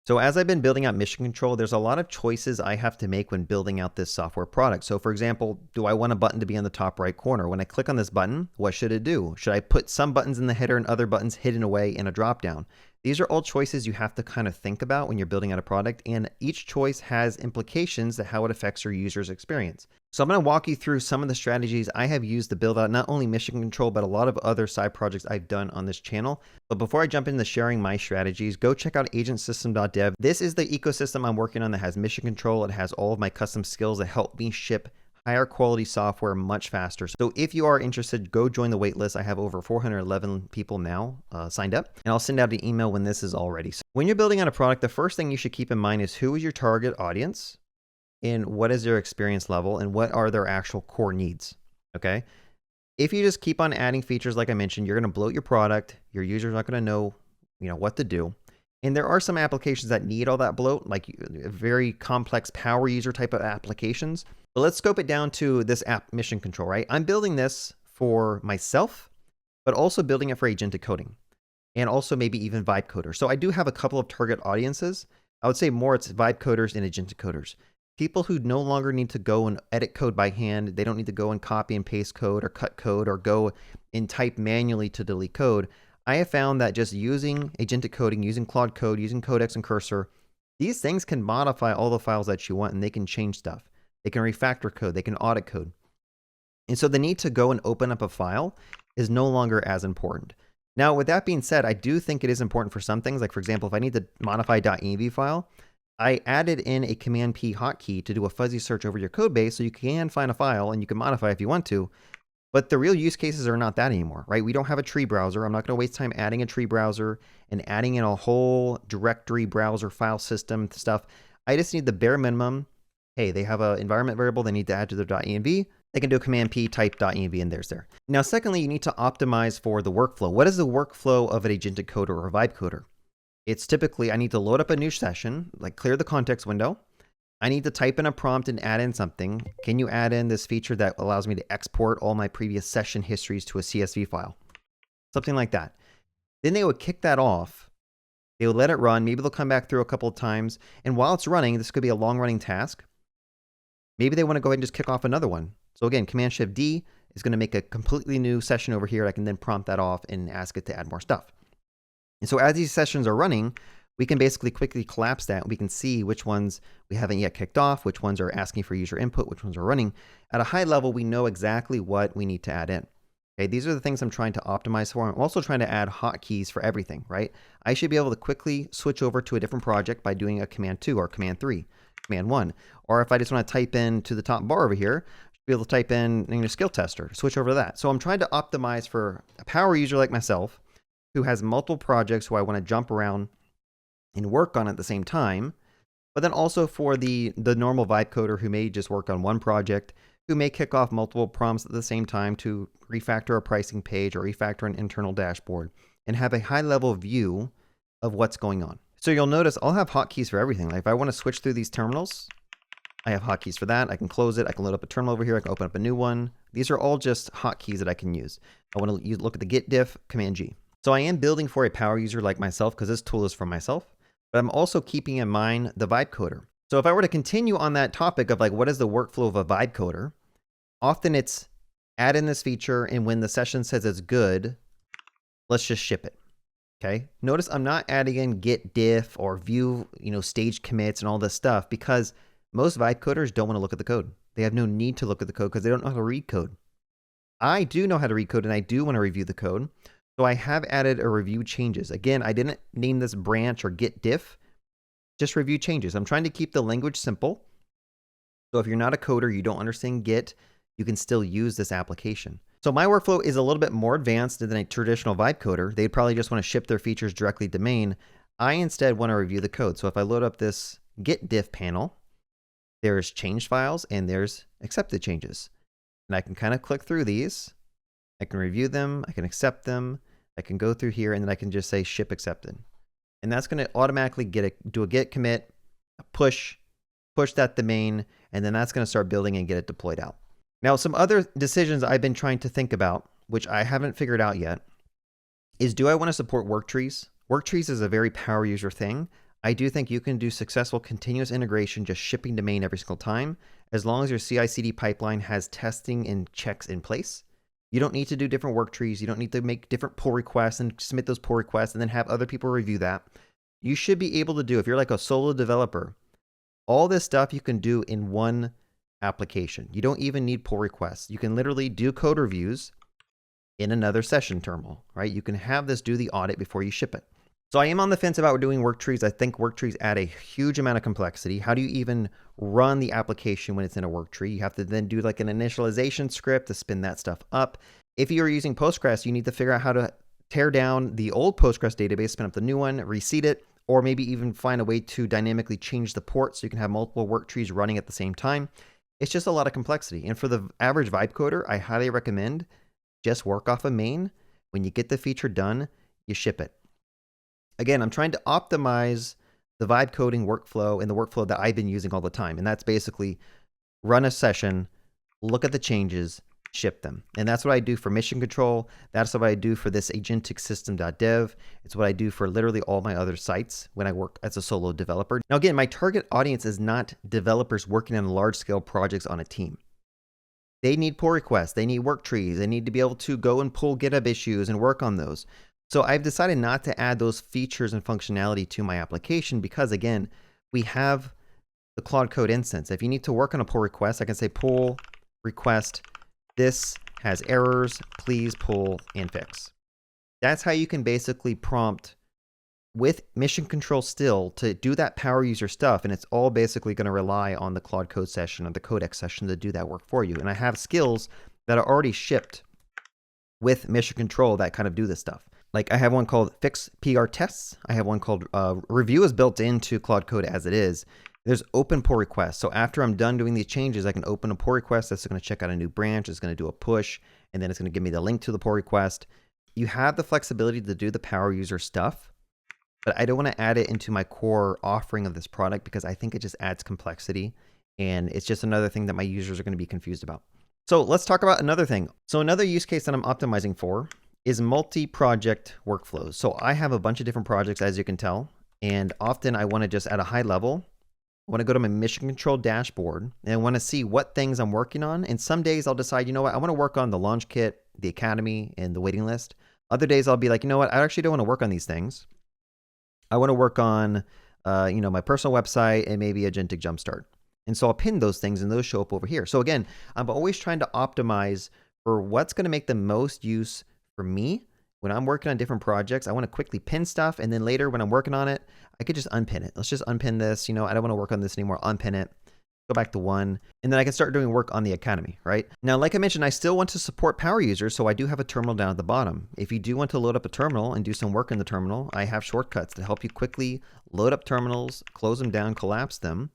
So as I've been building out mission control, there's a lot of choices I have to make when building out this software product. So for example, do I want a button to be on the top right corner? When I click on this button, what should it do? Should I put some buttons in the header and other buttons hidden away in a dropdown? These are all choices you have to kind of think about when you're building out a product, and each choice has implications to how it affects your user's experience. So I'm going to walk you through some of the strategies I have used to build out not only mission control, but a lot of other side projects I've done on this channel. But before I jump into sharing my strategies, go check out agentsystem.dev. This is the ecosystem I'm working on that has mission control. It has all of my custom skills that help me ship higher quality software much faster. So if you are interested, go join the waitlist. I have over 411 people now signed up, and I'll send out an email when this is all ready. So when you're building out a product, the first thing you should keep in mind is who is your target audience, and what is their experience level, and what are their actual core needs, okay? If you just keep on adding features, like I mentioned, you're gonna bloat your product. Your users aren't gonna know, what to do. And there are some applications that need all that bloat, like very complex power user type of applications. But let's scope it down to this app mission control, right? I'm building this for myself, but also building it for agentic coding, and also maybe even vibe coders. So I do have a couple of target audiences. I would say more it's vibe coders and agentic coders. People who no longer need to go and edit code by hand. They don't need to go and copy and paste code or cut code or go and type manually to delete code. I have found that just using agentic coding, using Claude Code, using Codex and Cursor, these things can modify all the files that you want, and they can change stuff. They can refactor code, they can audit code. And so the need to go and open up a file is no longer as important. Now, with that being said, I do think it is important for some things. Like for example, if I need to modify .env file, I added in a Command P hotkey to do a fuzzy search over your code base so you can find a file and you can modify if you want to. But the real use cases are not that anymore, right? We don't have a tree browser. I'm not going to waste time adding a tree browser and adding in a whole directory browser file system stuff. I just need the bare minimum. Hey, they have an environment variable they need to add to their .env. They can do a Command P type .env and there's there. Now, secondly, you need to optimize for the workflow. What is the workflow of an agentic coder or a vibe coder? It's typically, I need to load up a new session, like clear the context window. I need to type in a prompt and add in something. Can you add in this feature that allows me to export all my previous session histories to a CSV file? Something like that. Then they would kick that off. They would let it run. Maybe they'll come back through a couple of times. And while it's running, this could be a long running task. Maybe they want to go ahead and just kick off another one. So again, Command-Shift-D is going to make a completely new session over here. I can then prompt that off and ask it to add more stuff. And so as these sessions are running, we can basically quickly collapse that. We can see which ones we haven't yet kicked off, which ones are asking for user input, which ones are running. At a high level, we know exactly what we need to add in. Okay, these are the things I'm trying to optimize for. I'm also trying to add hotkeys for everything, right? I should be able to quickly switch over to a different project by doing a Command 2 or Command 3, Command 1. Or if I just want to type in to the top bar over here, I should be able to type in skill tester, switch over to that. So I'm trying to optimize for a power user like myself who has multiple projects who I want to jump around and work on at the same time, but then also for the normal vibe coder who may just work on one project, who may kick off multiple prompts at the same time to refactor a pricing page or refactor an internal dashboard and have a high level view of what's going on. So you'll notice I'll have hotkeys for everything. Like if I want to switch through these terminals, I have hotkeys for that. I can close it. I can load up a terminal over here. I can open up a new one. These are all just hotkeys that I can use. I want to look at the git diff, Command G. So I am building for a power user like myself because this tool is for myself, but I'm also keeping in mind the vibe coder. So if I were to continue on that topic of like, what is the workflow of a vibe coder? Often it's add in this feature, and when the session says it's good, let's just ship it. Okay. Notice I'm not adding in git diff or view, stage commits and all this stuff because most vibe coders don't want to look at the code. They have no need to look at the code because they don't know how to read code. I do know how to read code and I do want to review the code. So I have added a review changes. Again, I didn't name this branch or git diff, just review changes. I'm trying to keep the language simple. So if you're not a coder, you don't understand Git, you can still use this application. So my workflow is a little bit more advanced than a traditional vibe coder. They'd probably just want to ship their features directly to main. I instead want to review the code. So if I load up this git diff panel, there's changed files and there's accepted changes. And I can kind of click through these. I can review them, I can accept them, I can go through here, and then I can just say ship accepted. And that's going to automatically do a git commit, a push that to main, and then that's going to start building and get it deployed out. Now, some other decisions I've been trying to think about, which I haven't figured out yet, is do I want to support work trees? Work trees is a very power user thing. I do think you can do successful continuous integration just shipping to main every single time, as long as your CI/CD pipeline has testing and checks in place. You don't need to do different work trees. You don't need to make different pull requests and submit those pull requests and then have other people review that. You should be able to do, if you're like a solo developer, all this stuff you can do in one application. You don't even need pull requests. You can literally do code reviews in another session terminal, right? You can have this do the audit before you ship it. So I am on the fence about doing work trees. I think work trees add a huge amount of complexity. How do you even run the application when it's in a work tree? You have to then do like an initialization script to spin that stuff up. If you're using Postgres, you need to figure out how to tear down the old Postgres database, spin up the new one, reseed it, or maybe even find a way to dynamically change the port so you can have multiple work trees running at the same time. It's just a lot of complexity. And for the average vibe coder, I highly recommend just work off a main. When you get the feature done, you ship it. Again, I'm trying to optimize the vibe coding workflow and the workflow that I've been using all the time. And that's basically run a session, look at the changes, ship them. And that's what I do for mission control. That's what I do for this agentic system.dev. It's what I do for literally all my other sites when I work as a solo developer. Now, again, my target audience is not developers working on large scale projects on a team. They need pull requests. They need work trees. They need to be able to go and pull GitHub issues and work on those. So I've decided not to add those features and functionality to my application because, again, we have the Claude Code instance. If you need to work on a pull request, I can say pull request, this has errors, please pull and fix. That's how you can basically prompt with mission control still to do that power user stuff. And it's all basically going to rely on the Claude Code session or the Codex session to do that work for you. And I have skills that are already shipped with mission control that kind of do this stuff. Like I have one called fix PR tests. I have one called review is built into Claude Code as it is. There's open pull requests. So after I'm done doing these changes, I can open a pull request that's going to check out a new branch. It's going to do a push, and then it's going to give me the link to the pull request. You have the flexibility to do the power user stuff, but I don't want to add it into my core offering of this product because I think it just adds complexity, and it's just another thing that my users are going to be confused about. So let's talk about another thing. So another use case that I'm optimizing for is multi-project workflows. So I have a bunch of different projects, as you can tell, and often I want to just at a high level, I want to go to my mission control dashboard and I want to see what things I'm working on. And some days I'll decide, you know what, I want to work on the launch kit, the academy, and the waiting list. Other days I'll be like, you know what, I actually don't want to work on these things. I want to work on, my personal website and maybe Agentic Jumpstart. And so I'll pin those things and those show up over here. So again, I'm always trying to optimize for what's going to make the most use for me. When I'm working on different projects, I want to quickly pin stuff. And then later when I'm working on it, I could just unpin it. Let's just unpin this. I don't want to work on this anymore. Unpin it, go back to one. And then I can start doing work on the academy, right? Now, like I mentioned, I still want to support power users. So I do have a terminal down at the bottom. If you do want to load up a terminal and do some work in the terminal, I have shortcuts to help you quickly load up terminals, close them down, collapse them.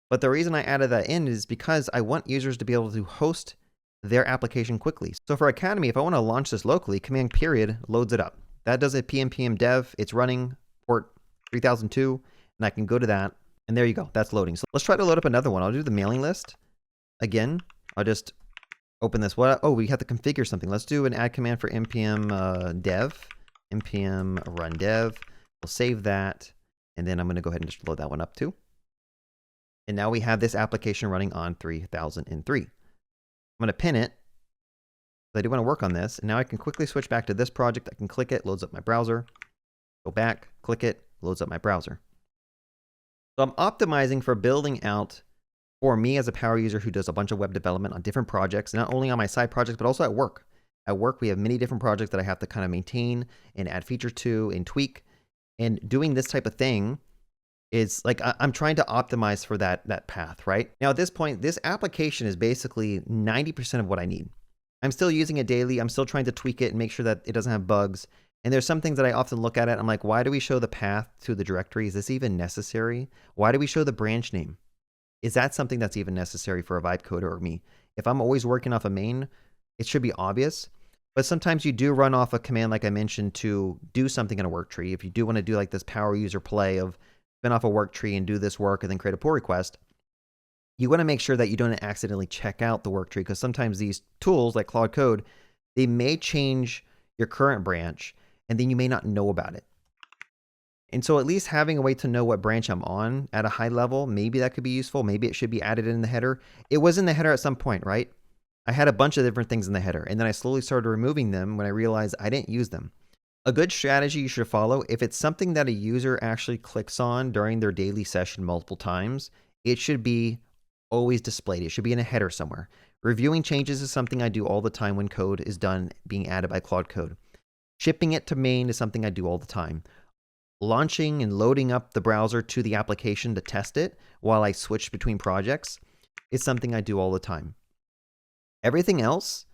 But the reason I added that in is because I want users to be able to host their application quickly. So for Academy, if I want to launch this locally, command period loads it up. That does a pm dev. It's running port 3002, and I can go to that, and there you go. That's loading. So let's try to load up another one. I'll do the mailing list. Again, I'll just open this. Oh, we have to configure something. Let's do an add command for npm dev, npm run dev. We'll save that, and then I'm going to go ahead and just load that one up too. And now we have this application running on 3003. I'm going to pin it. I do want to work on this. And now I can quickly switch back to this project. I can click it, loads up my browser. Go back, click it, loads up my browser. So I'm optimizing for building out for me as a power user who does a bunch of web development on different projects, not only on my side projects, but also at work. At work, we have many different projects that I have to kind of maintain and add features to and tweak. And doing this type of thing is like, I'm trying to optimize for that path, right? Now at this point, this application is basically 90% of what I need. I'm still using it daily. I'm still trying to tweak it and make sure that it doesn't have bugs. And there's some things that I often look at it. I'm like, why do we show the path to the directory? Is this even necessary? Why do we show the branch name? Is that something that's even necessary for a vibe coder or me? If I'm always working off a main, it should be obvious. But sometimes you do run off a command, like I mentioned, to do something in a work tree. If you do want to do like this power user play of spin off a work tree and do this work and then create a pull request, you want to make sure that you don't accidentally check out the work tree, because sometimes these tools like Claude Code, they may change your current branch and then you may not know about it. And so at least having a way to know what branch I'm on at a high level, maybe that could be useful. Maybe it should be added in the header. It was in the header at some point, right? I had a bunch of different things in the header, and then I slowly started removing them when I realized I didn't use them. A good strategy you should follow, if it's something that a user actually clicks on during their daily session multiple times, it should be always displayed. It should be in a header somewhere. Reviewing changes is something I do all the time when code is done being added by Claude Code. Shipping it to main is something I do all the time. Launching and loading up the browser to the application to test it while I switch between projects is something I do all the time. Everything else,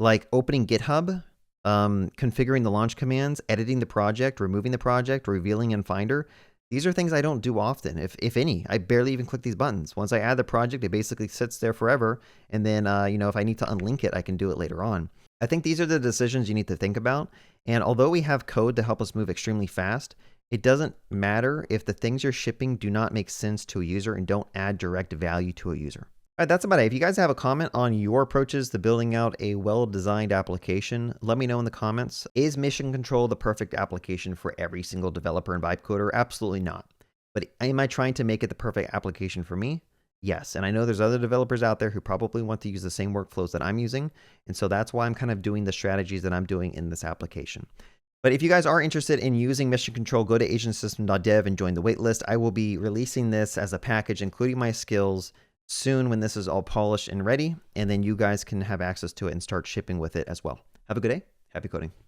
like opening GitHub, configuring the launch commands, editing the project, removing the project, revealing in Finder, these are things I don't do often, if any. I barely even click these buttons. Once I add the project, it basically sits there forever. And then, if I need to unlink it, I can do it later on. I think these are the decisions you need to think about. And although we have code to help us move extremely fast, it doesn't matter if the things you're shipping do not make sense to a user and don't add direct value to a user. All right, that's about it. If you guys have a comment on your approaches to building out a well-designed application, let me know in the comments. Is Mission Control the perfect application for every single developer and vibe coder? Absolutely not. But am I trying to make it the perfect application for me? Yes. And I know there's other developers out there who probably want to use the same workflows that I'm using. And so that's why I'm kind of doing the strategies that I'm doing in this application. But if you guys are interested in using Mission Control, go to agentsystem.dev and join the waitlist. I will be releasing this as a package, including my skills, soon when this is all polished and ready, and then you guys can have access to it and start shipping with it as well. Have a good day. Happy coding.